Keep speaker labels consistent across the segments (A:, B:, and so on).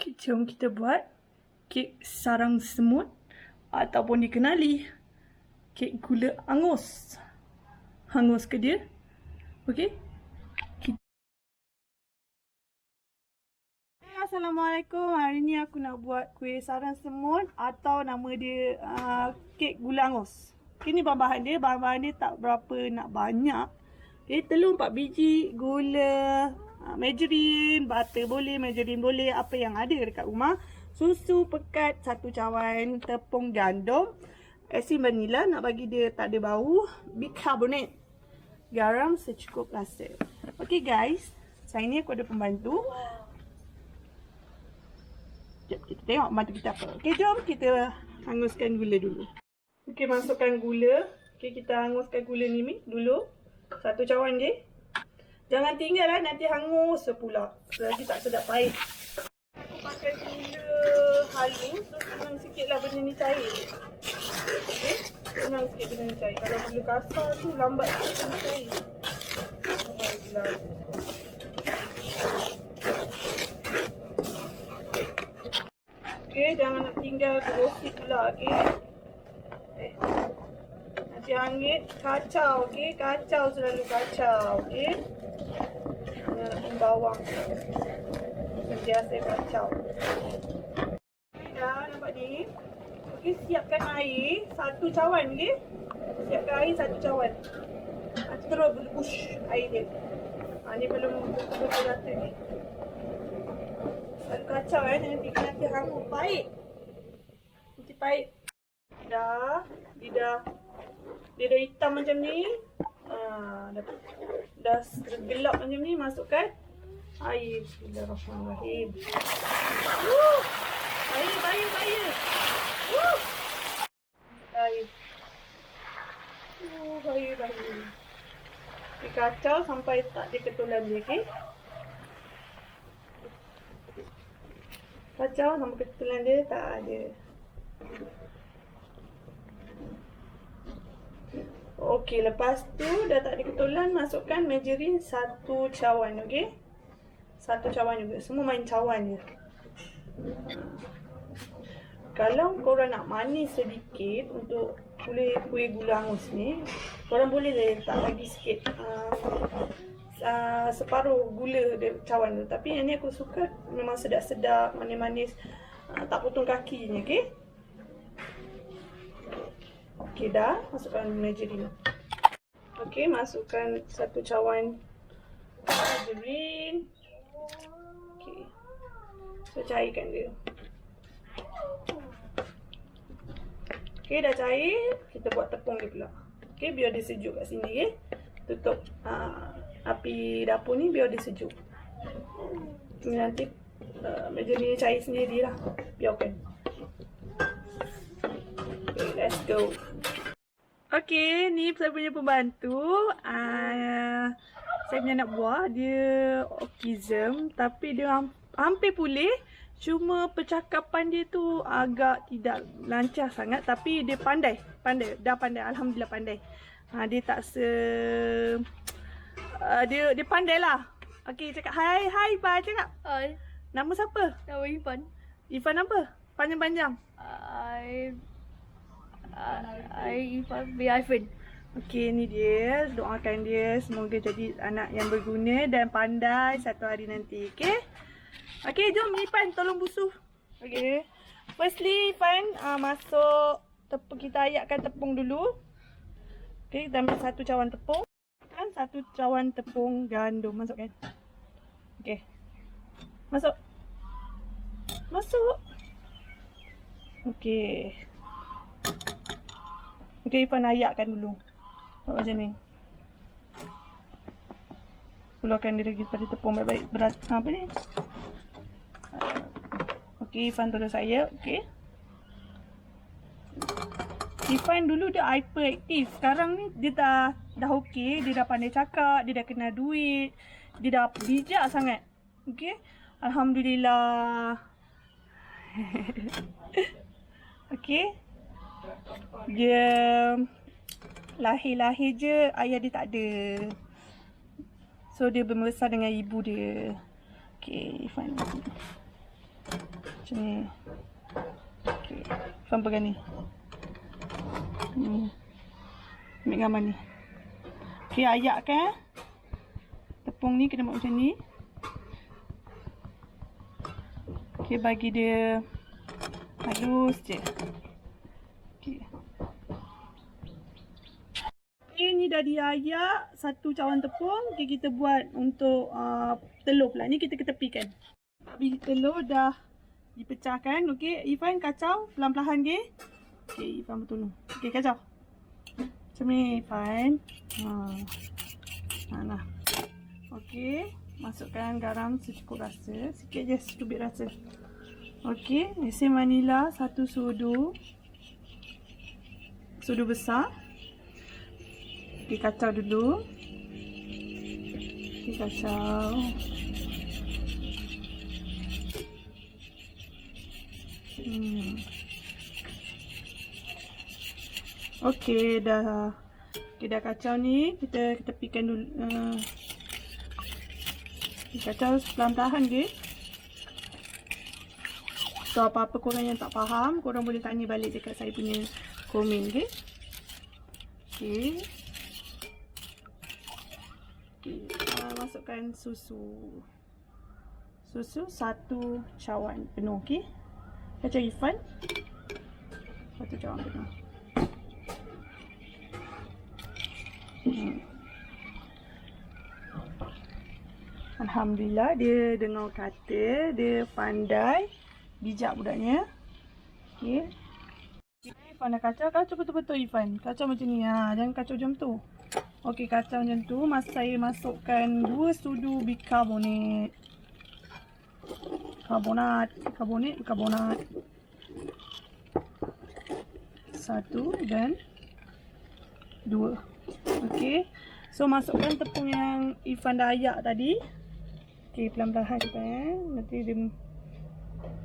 A: Okay, jom kita buat kek sarang semut ataupun dikenali kek gula angus. Hangus ke dia? Okey. Assalamualaikum. Hari ni aku nak buat kuih sarang semut atau nama dia kek gula angus. Okay, ni bahan-bahan dia. Bahan-bahan dia tak berapa nak banyak. Okay, telur 4 biji, gula, margarine, butter boleh, margarine boleh, apa yang ada dekat rumah. Susu pekat 1 cawan, tepung gandum, asin vanila nak bagi dia tak ada bau, bicarbonate, garam secukup rasa. Okay guys, saya ni aku ada pembantu. Sekejap kita tengok pembantu kita apa. Okay, jom kita hanguskan gula dulu. Okay, masukkan gula. Okay, kita hanguskan gula ni dulu. 1 cawan je. Jangan tinggal lah, nanti hangus pula. Lagi tak sedap pahit. Aku pakai gula halus, so senang sikit lah benda ni cair. Okay, senang sikit benda ni cair. Kalau gula kasar tu lambat sikit benda cair. Okay, jangan nak tinggal gosip pula, okay. Nanti hangit, kacau, okay. Kacau, selalu kacau, okay. Jangan nak bawang. Sentiasa kacau. Okay, dah nampak ni. Okay, siapkan air 1 cawan, okay. Siapkan air 1 cawan. Terus push air dia. Ni belum betul-betul rata ni. Selalu kacau nanti hangus pahit. Nanti pahit. Dia dah hitam macam ni. Dah gelap macam ni, masukkan air. Bismillahirrahmanirrahim. Air. Air. Kacau sampai tak ada ketulan dia, okey? Kacau sampai ketulan dia tak ada. Okey, lepas tu dah tak ada ketulan, masukkan margarine 1 cawan, okey? 1 cawan juga. Semua main cawan je. Kalau korang nak manis sedikit untuk kuih gula angus ni, korang boleh letak lagi sikit separuh gula cawan tu. Tapi yang ni aku suka memang sedap-sedap, manis-manis, tak potong kakinya, okey? Okey, dah masukkan margarine. Okey, masukkan 1 cawan margarine. Okey, so cairkan dia. Okey, dah cair, kita buat tepung dia pula. Okey, biar dia sejuk kat sini, okey. Tutup api dapur ni biar dia sejuk. Nanti margarine cair sendirilah. Biarkan. Okay, let's go. Okay, ni saya punya pembantu. Saya punya anak buah, dia autism, tapi dia hampir pulih. Cuma percakapan dia tu agak tidak lancar sangat, tapi dia pandai. Dah pandai, alhamdulillah pandai. Dia tak dia pandai lah. Okay, cakap hai Ipan, cakap.
B: Hai.
A: Nama siapa?
B: Nama Ipan.
A: Ipan apa? Panjang-panjang.
B: Ipan bin Aifin.
A: Okey, ni dia. Doakan dia semoga jadi anak yang berguna dan pandai satu hari nanti. Okey? Okey, jom Ipan tolong busuh. Okey. Firstly, Ipan masuk tepung, kita ayatkan tepung dulu. Okey, kita ambil 1 cawan tepung. 1 cawan tepung gandum, masukkan. Okey. Masuk. Okey. Okey, Ipan ayatkan dulu. Buat macam ni. Keluarkan dia lagi pada tepung baik-baik. Berat apa ni? Okey, Ipan tolong saya. Okey. Ipan dulu dia hyperaktif. Sekarang ni dia dah okey. Dia dah pandai cakap. Dia dah kenal duit. Dia dah bijak sangat. Okey. Alhamdulillah. Okey. Dia lahir-lahir je, ayah dia tak ada. So dia berbesar dengan ibu dia. Okey, fine. Macam ni. Okay. Ifan pegang ni. Ambil gambar ni. Okay, ayakkan. Tepung ni kena buat macam ni. Okay, bagi dia halus je. Okay. Okay, ni dah diayak satu cawan tepung. Okay, kita buat untuk telur pula. Ni kita ketepikan. Biji telur dah dipecahkan. Okay, Ifan kacau pelan-pelan dia. Okay, Ifan bertolong. Okay, kacau. Macam ni, Ifan. Nah. Okay, masukkan garam secukup rasa. Sikit je, secubit rasa. Okay, esen vanila 1 sudu. Sudu besar. Okay, kacau dulu. Okay, kacau. Okay, dah kacau ni. Kita tepikan dulu. Kacau pelan-pelan je. So, apa-apa korang yang tak faham, korang boleh tanya balik dekat saya punya komen, okay? Okay. Masukkan susu. Susu 1 cawan penuh, okay? Kacau Ifan. 1 cawan penuh. Alhamdulillah, dia dengar kata, dia pandai, bijak budaknya. Okay. Ifan dah kacau betul-betul Ifan. Kacau macam ni, jangan kacau macam tu. Okay, kacau macam tu. Saya masukkan 2 sudu bikarbonat. Karbonat. 1 dan 2. Okay. So, masukkan tepung yang Ifan dah ayak tadi. Okay, pelan-pelan kita nanti dia.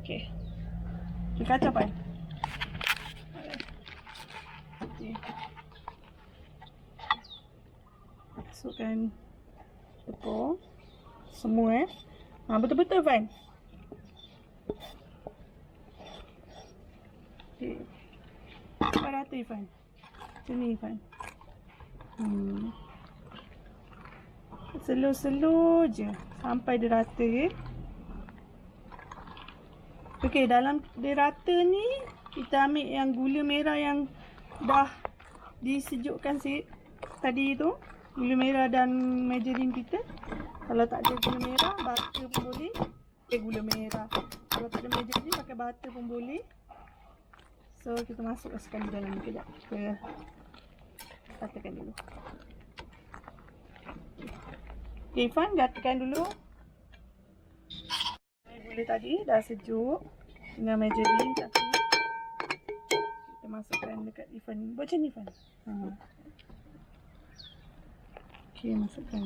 A: Okay. Okay, kacau Pan. Okay. Masukkan tepung. Semua betul-betul Pan. Okay. Sampai rata Ifan. Macam ni Ifan. Slow je sampai dia rata, okay? Okay, dalam dia rata ni kita ambil yang gula merah yang dah disejukkan tadi tu. Gula merah dan margarin kita. Kalau tak ada gula merah, butter pun boleh. Gula merah. Kalau tak ada margarin, pakai butter pun boleh. So, kita masukkan di dalam ni kejap. Kita ratakan dulu. Okay, Ifan, gatakan dulu. Gula tadi dah sejuk dengan margarin tapi kita masukkan dekat Ifan. Buat macam ni Ifan. Okay, masukkan.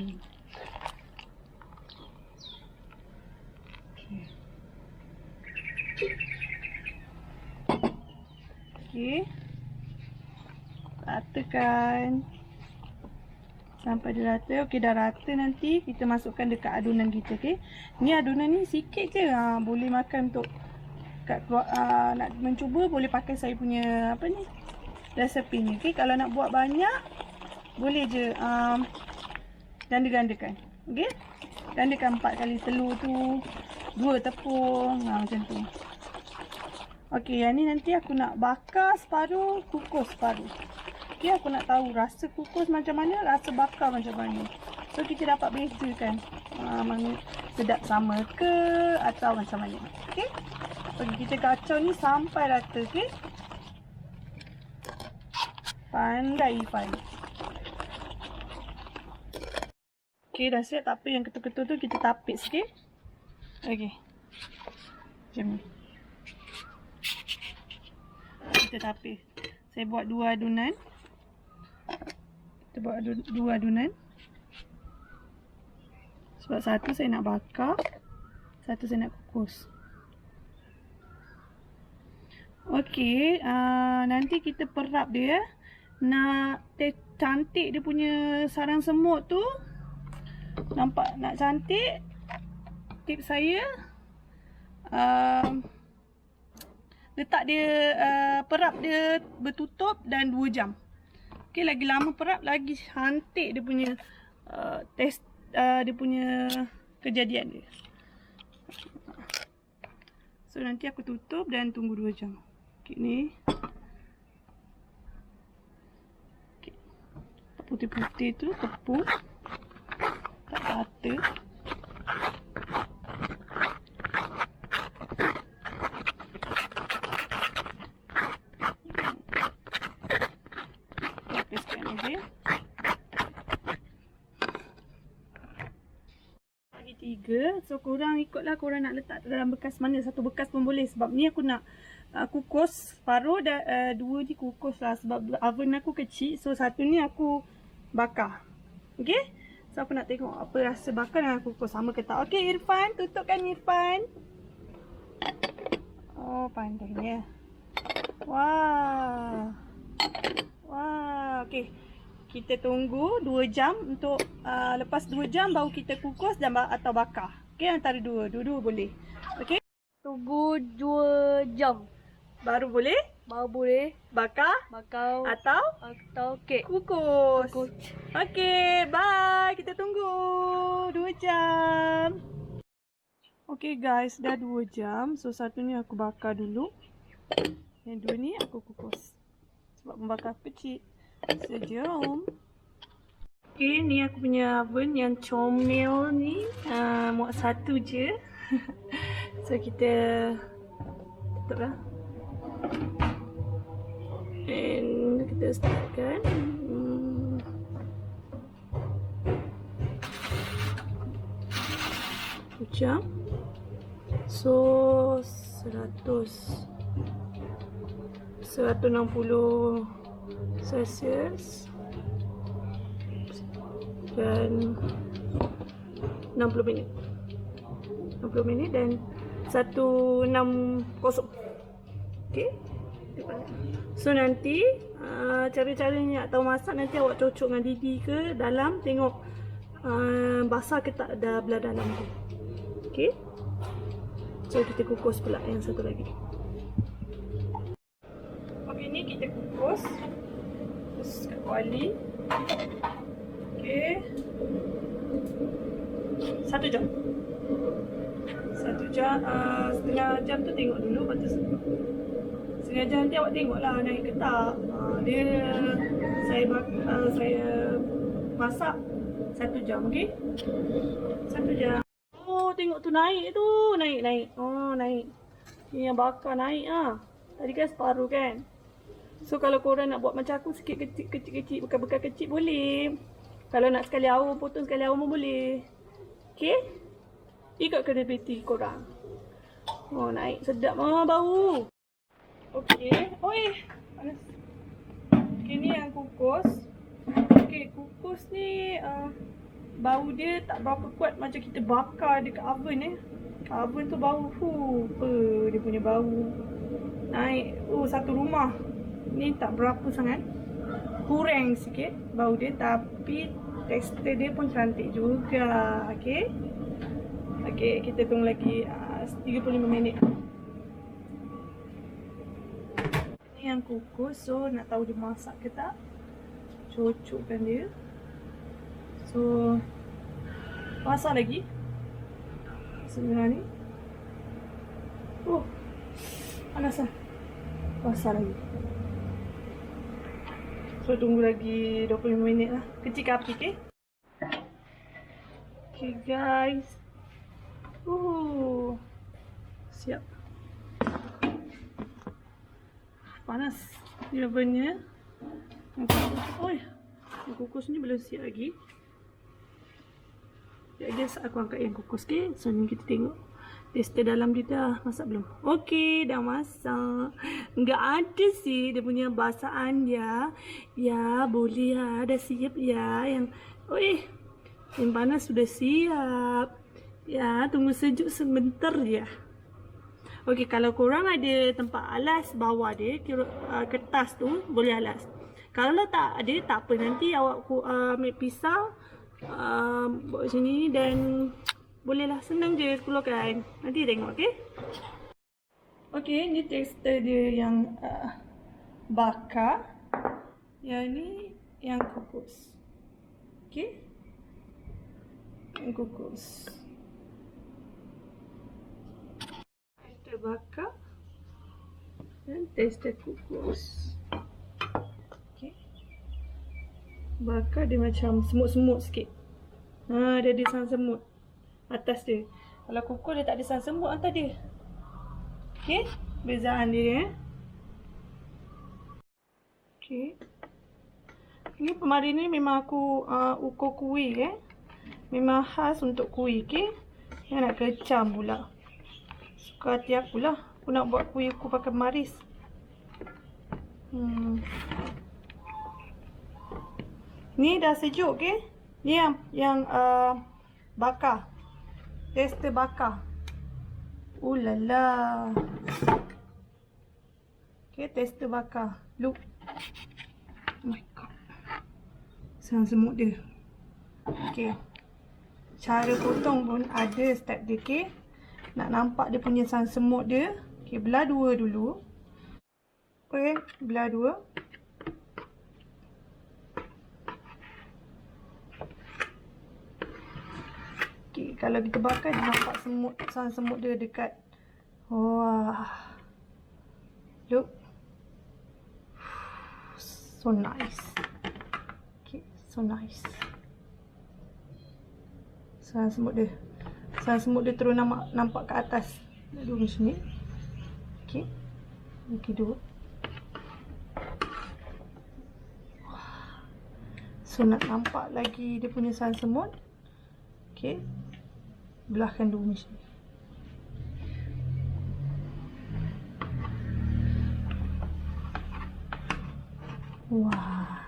A: Okay. Ratakan sampai dia rata. Okey, dah rata, nanti kita masukkan dekat adunan kita, okey. Ni adunan ni sikit je. Boleh makan untuk nak mencuba boleh pakai saya punya apa ni? Resepi ni, okey. Kalau nak buat banyak boleh je ganda-gandakan. Okey. Gandakan 4 kali telur tu, 2 tepung, macam tu. Okey, yang ni nanti aku nak bakar separuh, kukus separuh. Okay, aku nak tahu rasa kukus macam mana, rasa bakar macam mana. So, kita dapat bezakan mana sedap sama ke atau macam mana. Okay. Okay, kita kacau ni sampai rata, okay. Pandai Ifan. Okay, dah siap. Tak apa, yang ketul-ketul tu kita tapis, okay. Okay. Macam ni. Kita tapis. Saya buat 2 adunan. Kita buat 2 adunan. Sebab satu saya nak bakar, satu saya nak kukus. Okey, nanti kita perap dia. Nak cantik dia punya sarang semut tu. Nampak nak cantik, tips saya letak dia perap dia bertutup dan 2 jam. Okey, lagi lama perap lagi cantik dia punya taste, dia punya kejadian dia. So nanti aku tutup dan tunggu 2 jam. Okey ni. Okey. Putih-putih tu tepung. Tak rata. Bagi 3. So korang ikutlah korang nak letak dalam bekas mana. Satu bekas pun boleh. Sebab ni aku nak kukus separuh dan 2 ni kukus lah. Sebab oven aku kecil. So satu ni aku bakar. Okay. So aku nak tengok apa rasa bakar dan aku kukus sama ke tak. Okay Irfan. Tutupkan Irfan. Oh pandainya. Wah. Wah. Okay. Kita tunggu 2 jam untuk lepas 2 jam baru kita kukus dan atau bakar. Okey, antara dua-dua boleh. Okey.
B: Tunggu 2 jam.
A: Baru boleh
B: Baru boleh
A: bakar
B: bakar
A: atau
B: kek.
A: kukus. Okey, bye. Kita tunggu 2 jam. Okey guys, dah 2 jam. So satu ni aku bakar dulu. Yang dua ni aku kukus. Sebab membakar kecil. So, jom. Okay, ni aku punya oven yang comel ni. Muat satu je. So, kita tutup lah. And kita startkan. Jam. So, 160 Celsius dan 60 minit. 60 minit dan 160. Okey. So nanti cara-caranya atau masak nanti awak cocok dengan Didi ke dalam, tengok basah ke tak dah belah dalam tu. Okey. So kita kukus pula yang satu lagi. Okey, ni kita kukus. Terus kat kuali. Okey. 1 jam. 1 jam, setengah jam tu tengok dulu. Lepas tu setengah jam nanti awak tengoklah naik ke tak. Saya masak 1 jam, okey? 1 jam. Oh, tengok tu naik tu. Naik. Oh, naik. Ni yang bakar naik ah. Tadi kan separuh kan? So kalau korang nak buat macam aku sikit kecil, bekas-bekas kecil boleh. Kalau nak sekali awam, potong sekali awam pun boleh. Okey? Ikut kreativiti korang. Oh, naik sedap bau. Okey. Oi, panas. Okey, ni yang kukus. Okey, kukus ni bau dia tak berapa kuat macam kita bakar dekat oven Oven tu bau, dia punya bau. Naik, satu rumah. Ni tak berapa sangat. Kurang sikit bau dia, tapi tekstur dia pun cantik juga. Okey. Okey, kita tunggu lagi 35 minit. Ni yang kukus, so nak tahu dia masak ke tak. Cocokkan dia. So masak lagi. Sebenarnya ni. Panas lah. Masak lagi. So tunggu lagi 25 minit lah. Kecilkan api, okey? Okay guys. Siap. Panas. Ni ovennya. Yang kukus ni belum siap lagi. Ya guys, aku angkat yang kukus, okey? So ni kita tengok. Tester dalam dia dah masak belum? Okey, dah masak. Enggak ada sih dia punya basahan dia. Ya, boleh lah. Dah siap ya. Yang panas sudah siap. Ya, tunggu sejuk sebentar je. Okey, kalau korang ada tempat alas bawah dia, kertas tu, boleh alas. Kalau tak ada, tak apa. Nanti awak ambil pisau, bawa sini dan bolehlah, senang je keluarkan. Nanti tengok, okey? Okey, ni tekstur dia yang bakar. Yang ni yang kukus. Okey. Yang kukus. Tekstur bakar dan tekstur kukus. Okey. Bakar dia macam semut-semut sikit. Dia ada sang semut atas dia. Kalau kukus dia tak ada sang semut atas dia. Okey, bezaan dia. Okey. Ini kemarin ni memang aku ukur kuih Memang khas untuk kuih, okey. Yang nak kecam pula. Suka hati aku lah. Aku nak buat kuih aku pakai maris. Ni dah sejuk, okey. Ni yang bakar. Tester bakar. Lala. Okay, tester bakar. Look. Oh my god. Sang semut dia. Okay. Cara potong pun ada step dia, okay. Nak nampak dia punya sang semut dia. Okay, belah dua dulu. Okay, belah dua. Okay, kalau kita bakar, dia nampak sang semut dia dekat. Wah. Look. So nice. Okay, so nice. Sang semut dia. Sang semut dia terus nampak ke atas. Duduk macam ni. Okay. Okay, duduk. So nak nampak lagi dia punya sang semut. Okay. Belahkan dulu macam ni. Wah.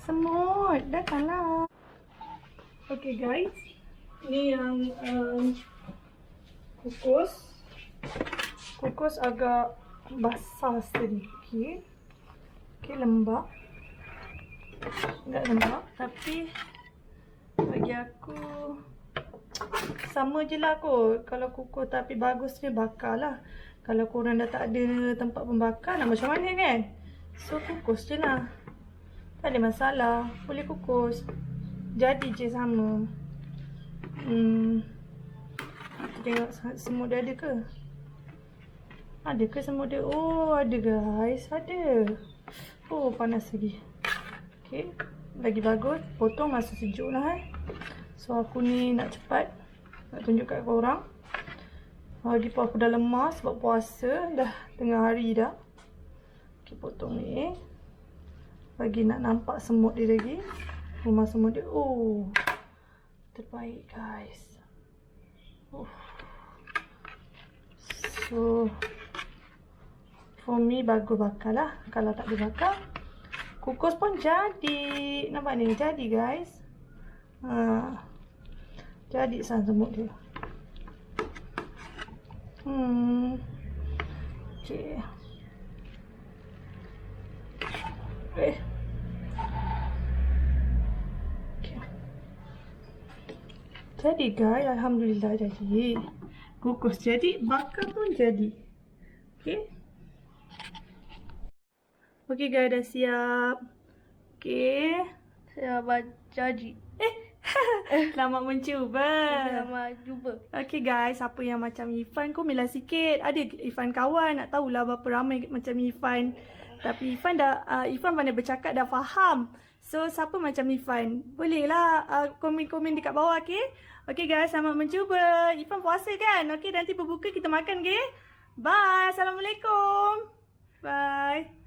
A: Semut. Datanglah. Okay guys. Ni yang kukus. Kukus agak basah sedikit. Okay, lembab. Enggak lembab. Tapi bagi aku sama je lah kot. Kalau kukus tapi bagus dia bakar lah. Kalau korang dah tak ada tempat pembakar nak macam mana kan? So kukus je lah. Tak ada masalah. Boleh kukus. Jadi je sama. Tengok semut dia ada ke? Ada ke semut dia? Oh ada guys. Ada. Oh panas lagi. Okay. Lagi bagus. Potong masa sejuk lah So aku ni nak cepat. Nak tunjuk kat korang. Lagi pun aku dah lemas sebab puasa. Dah tengah hari dah. Okay, potong ni. Bagi nak nampak semut dia lagi. Rumah semut dia. Oh. Terbaik guys. So. For me bagus bakar lah. Kalau tak dibakar. Kukus pun jadi. Nampak ni? Jadi guys. Jadi sang semut dia. Okay. Okay. Jadi guys, alhamdulillah jadi. Kukus jadi, bakar pun jadi. Okay. Okay guys, dah siap. Okay.
B: Selamat jadi.
A: Selamat mencuba.
B: Selamat jumpa.
A: Okay guys, siapa yang macam Ifan kau mila sikit. Ada Ifan kawan nak tahulah berapa ramai macam Ifan. Tapi Ifan pandai bercakap dah faham. So siapa macam Ifan? Bolehlah komen-komen dekat bawah, okay? Okay guys, selamat mencuba. Ifan puasa kan? Okay, nanti berbuka kita makan, okay? Bye. Assalamualaikum. Bye.